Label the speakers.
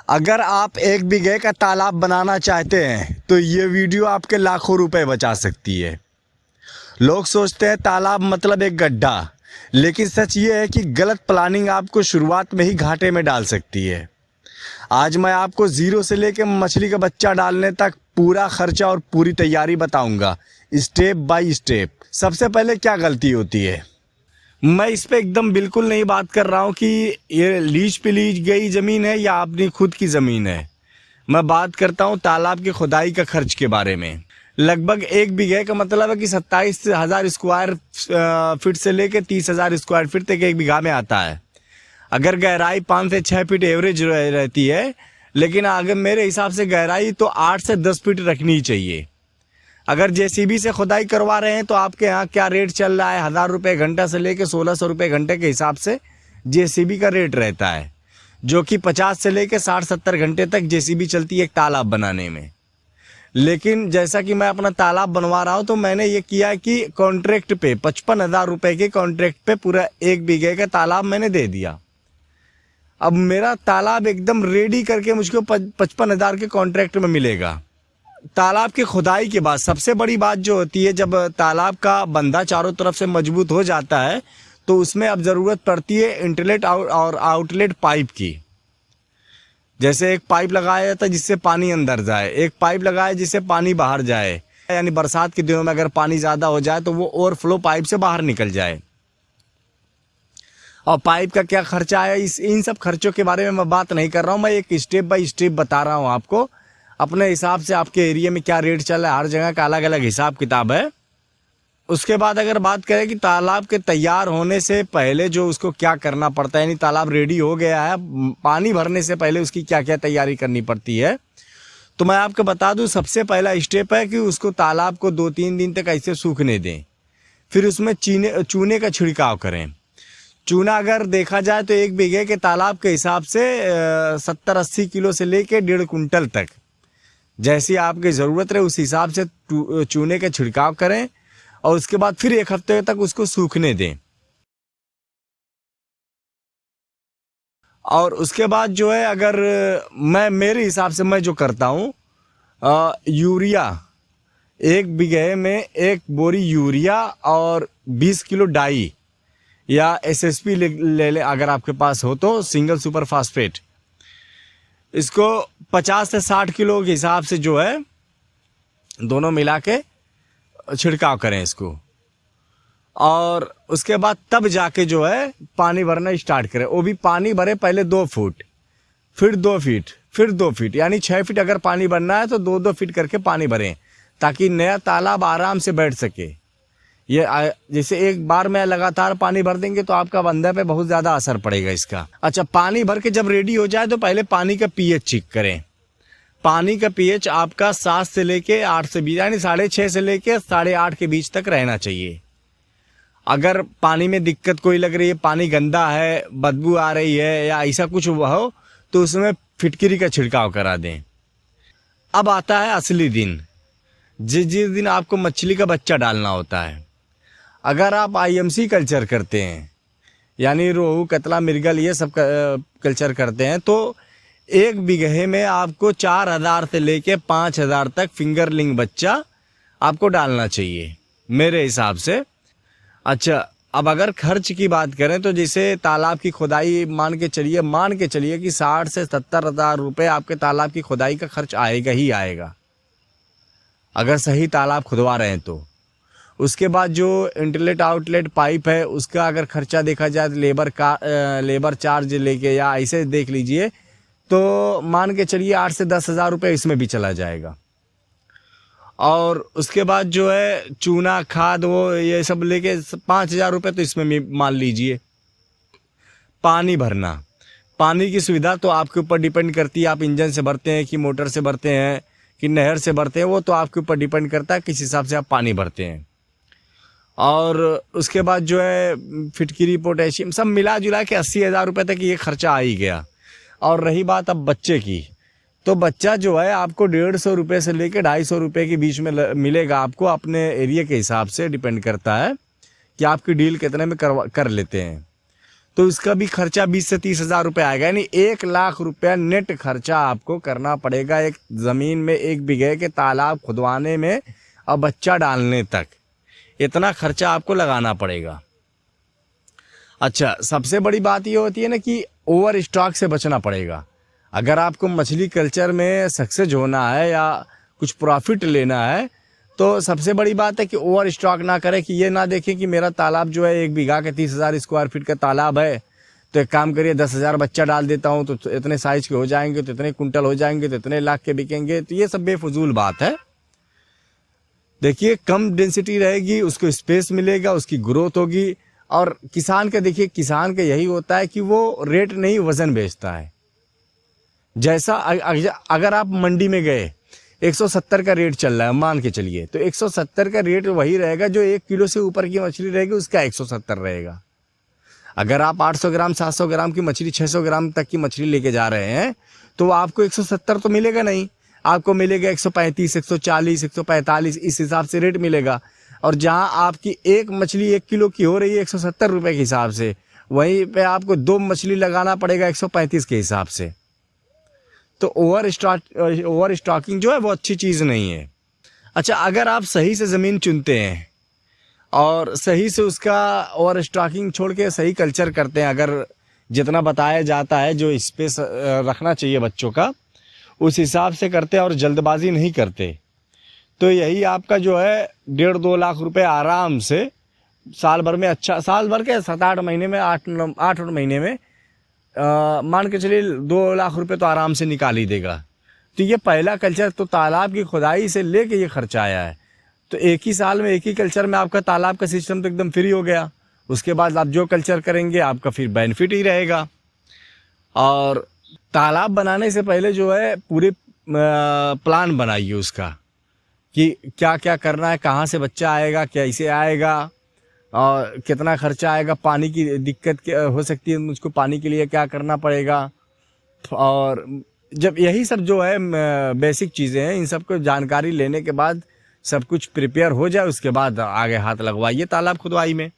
Speaker 1: अगर आप 1 बीघे का तालाब बनाना चाहते हैं तो ये वीडियो आपके लाखों रुपए बचा सकती है। लोग सोचते हैं तालाब मतलब एक गड्ढा, लेकिन सच ये है कि गलत प्लानिंग आपको शुरुआत में ही घाटे में डाल सकती है। आज मैं आपको ज़ीरो से लेकर मछली का बच्चा डालने तक पूरा खर्चा और पूरी तैयारी बताऊंगा, स्टेप बाय स्टेप। सबसे पहले क्या गलती होती है, मैं इस पे एकदम बिल्कुल नहीं बात कर रहा हूँ कि ये लीज पे लीज गई ज़मीन है या अपनी खुद की ज़मीन है। मैं बात करता हूँ तालाब की खुदाई का खर्च के बारे में। लगभग 1 बीघे का मतलब है कि 27,000 स्क्वायर फीट से लेकर 30,000 स्क्वायर फीट तक 1 बीघा में आता है। अगर गहराई 5 से 6 फीट एवरेज रहती है, लेकिन अगर मेरे हिसाब से गहराई तो 8 से 10 फीट रखनी ही चाहिए। अगर जेसीबी से खुदाई करवा रहे हैं तो आपके यहाँ क्या रेट चल रहा है, 1,000 रुपये घंटा से लेकर 1,600 रुपये घंटे के हिसाब से जेसीबी का रेट रहता है, जो कि 50 से लेकर 60-70 घंटे तक जेसीबी चलती है एक तालाब बनाने में। लेकिन जैसा कि मैं अपना तालाब बनवा रहा हूँ तो मैंने ये किया कि कॉन्ट्रैक्ट पे 55,000 रुपये के कॉन्ट्रैक्ट पे पूरा 1 बीघे का तालाब मैंने दे दिया। अब मेरा तालाब एकदम रेडी करके मुझको 55,000 के कॉन्ट्रैक्ट में मिलेगा। तालाब की खुदाई के बाद सबसे बड़ी बात जो होती है, जब तालाब का बंधा चारों तरफ से मजबूत हो जाता है तो उसमें अब ज़रूरत पड़ती है इंटरलेट और आउटलेट पाइप की। जैसे एक पाइप लगाया जाता है जिससे पानी अंदर जाए, एक पाइप लगाया जिससे पानी बाहर जाए, यानी बरसात के दिनों में अगर पानी ज़्यादा हो जाए तो वो ओवरफ्लो पाइप से बाहर निकल जाए। और पाइप का क्या खर्चा है, इन सब खर्चों के बारे में मैं बात नहीं कर रहा हूँ। मैं एक स्टेप बाय स्टेप बता रहा हूँ आपको, अपने हिसाब से आपके एरिया में क्या रेट चल रहा है, हर जगह का अलग अलग हिसाब किताब है। उसके बाद अगर बात करें कि तालाब के तैयार होने से पहले जो उसको क्या करना पड़ता है, यानी तालाब रेडी हो गया है, पानी भरने से पहले उसकी क्या क्या तैयारी करनी पड़ती है, तो मैं आपको बता दूं सबसे पहला स्टेप है कि उसको तालाब को 2-3 दिन तक ऐसे सूखने दें। फिर उसमें चूने का छिड़काव करें। चूना अगर देखा जाए तो 1 बीघे के तालाब के हिसाब से 70-80 किलो से लेके 1.5 कुंटल तक, जैसी आपकी ज़रूरत रहे उस हिसाब से चूने का छिड़काव करें और उसके बाद फिर 1 हफ्ते तक उसको सूखने दें। और उसके बाद जो है, अगर मेरे हिसाब से मैं जो करता हूँ, यूरिया 1 बीघे में 1 बोरी यूरिया और 20 किलो डाई या एसएसपी ले ले अगर आपके पास हो तो, सिंगल सुपर फास्फेट, इसको 50 से 60 किलो के हिसाब से जो है दोनों मिला के छिड़काव करें इसको। और उसके बाद तब जाके जो है पानी भरना स्टार्ट करें। वो भी पानी भरे पहले 2 फुट, फिर 2 फीट, फिर 2 फीट, यानी 6 फीट अगर पानी भरना है तो 2-2 फीट करके पानी भरें, ताकि नया तालाब आराम से बैठ सके। ये जैसे एक बार में लगातार पानी भर देंगे तो आपका बंधा पे बहुत ज़्यादा असर पड़ेगा इसका। अच्छा, पानी भर के जब रेडी हो जाए तो पहले पानी का पीएच चेक करें। पानी का पीएच आपका 7 से लेके 8 से 20, यानी 6.5 से लेके 8.5 के बीच तक रहना चाहिए। अगर पानी में दिक्कत कोई लग रही है, पानी गंदा है, बदबू आ रही है या ऐसा कुछ हुआ हो, तो उसमें फिटकरी का छिड़काव करा दें। अब आता है असली दिन, जिस दिन आपको मछली का बच्चा डालना होता है। अगर आप आईएमसी कल्चर करते हैं, यानी रोहू, कतला, मृगल, ये सब कल्चर करते हैं, तो 1 बीघे में आपको 4,000 से लेके 5,000 तक फिंगरलिंग बच्चा आपको डालना चाहिए मेरे हिसाब से। अच्छा, अब अगर खर्च की बात करें तो जैसे तालाब की खुदाई मान के चलिए कि 60 से 70,000 रुपये आपके तालाब की खुदाई का खर्च आएगा ही आएगा, अगर सही तालाब खुदवा रहे हैं तो। उसके बाद जो इंटरलेट आउटलेट पाइप है उसका अगर खर्चा देखा जाए तो लेबर चार्ज लेके या ऐसे देख लीजिए तो मान के चलिए 8 से 10,000 रुपये इसमें भी चला जाएगा। और उसके बाद जो है चूना, खाद, वो ये सब लेके 5,000 रुपये तो इसमें भी मान लीजिए। पानी भरना, पानी की सुविधा तो आपके ऊपर डिपेंड करती है, आप इंजन से भरते हैं कि मोटर से भरते हैं कि नहर से भरते हैं, वो तो आपके ऊपर डिपेंड करता है किस हिसाब से आप पानी भरते हैं। और उसके बाद जो है फिटकिरी, पोटेशियम, सब मिला जुला के 80,000 रुपये तक ये खर्चा आ ही गया। और रही बात अब बच्चे की, तो बच्चा जो है आपको 150 रुपये से लेकर 250 रुपये के बीच में मिलेगा आपको, अपने एरिया के हिसाब से डिपेंड करता है कि आपकी डील कितने में कर लेते हैं। तो इसका भी खर्चा 20 से 30 हज़ार रुपये आएगा। यानी 1 लाख रुपया नेट खर्चा आपको करना पड़ेगा एक ज़मीन में 1 बीघे के तालाब खुदवाने में और बच्चा डालने तक। इतना खर्चा आपको लगाना पड़ेगा। अच्छा, सबसे बड़ी बात ये होती है ना कि ओवर स्टॉक से बचना पड़ेगा। अगर आपको मछली कल्चर में सक्सेस होना है या कुछ प्रॉफिट लेना है तो सबसे बड़ी बात है कि ओवर स्टॉक ना करें, कि ये ना देखें कि मेरा तालाब जो है 1 बीघा के 30,000 स्क्वायर फीट का तालाब है, तो एक काम करिए 10,000 बच्चा डाल देता हूँ तो इतने साइज के हो जाएंगे, तो इतने कुंटल हो जाएंगे, तो इतने लाख के बिकेंगे। तो ये सब बेफजूल बात है। देखिए, कम डेंसिटी रहेगी, उसको स्पेस मिलेगा, उसकी ग्रोथ होगी। और किसान का देखिए, किसान का यही होता है कि वो रेट नहीं वज़न बेचता है। जैसा अगर आप मंडी में गए 170 का रेट चल रहा है मान के चलिए, तो 170 का रेट वही रहेगा जो 1 किलो से ऊपर की मछली रहेगी उसका 170 रहेगा। अगर आप 800 ग्राम 700 ग्राम की मछली 600 ग्राम तक की मछली लेके जा रहे हैं तो आपको 170 तो मिलेगा नहीं, आपको मिलेगा 135, 140, 145, इस हिसाब से रेट मिलेगा। और जहां आपकी एक मछली 1 किलो की हो रही है 170 रुपये के हिसाब से, वहीं पे आपको 2 मछली लगाना पड़ेगा 135 के हिसाब से। तो ओवर स्टॉकिंग जो है वो अच्छी चीज़ नहीं है। अच्छा, अगर आप सही से ज़मीन चुनते हैं और सही से उसका ओवर स्टॉकिंग छोड़ के सही कल्चर करते हैं, अगर जितना बताया जाता है जो स्पेस रखना चाहिए बच्चों का उस हिसाब से करते हैं और जल्दबाजी नहीं करते, तो यही आपका जो है 1.5-2 लाख रुपए आराम से साल भर में, अच्छा साल भर के 7-8 महीने में, 8 महीने में मान के चलिए 2 लाख रुपए तो आराम से निकाल ही देगा। तो ये पहला कल्चर तो तालाब की खुदाई से लेके ये खर्चा आया है। तो एक ही साल में एक ही कल्चर में आपका तालाब का सिस्टम तो एकदम फ्री हो गया। उसके बाद आप जो कल्चर करेंगे आपका फिर बेनिफिट ही रहेगा। और तालाब बनाने से पहले जो है पूरे प्लान बनाइए उसका कि क्या क्या करना है, कहाँ से बच्चा आएगा, कैसे आएगा और कितना खर्चा आएगा, पानी की दिक्कत हो सकती है, मुझको पानी के लिए क्या करना पड़ेगा। और जब यही सब जो है बेसिक चीज़ें हैं, इन सब को जानकारी लेने के बाद सब कुछ प्रिपेयर हो जाए उसके बाद आगे हाथ लगवाइए तालाब खुदवाई में।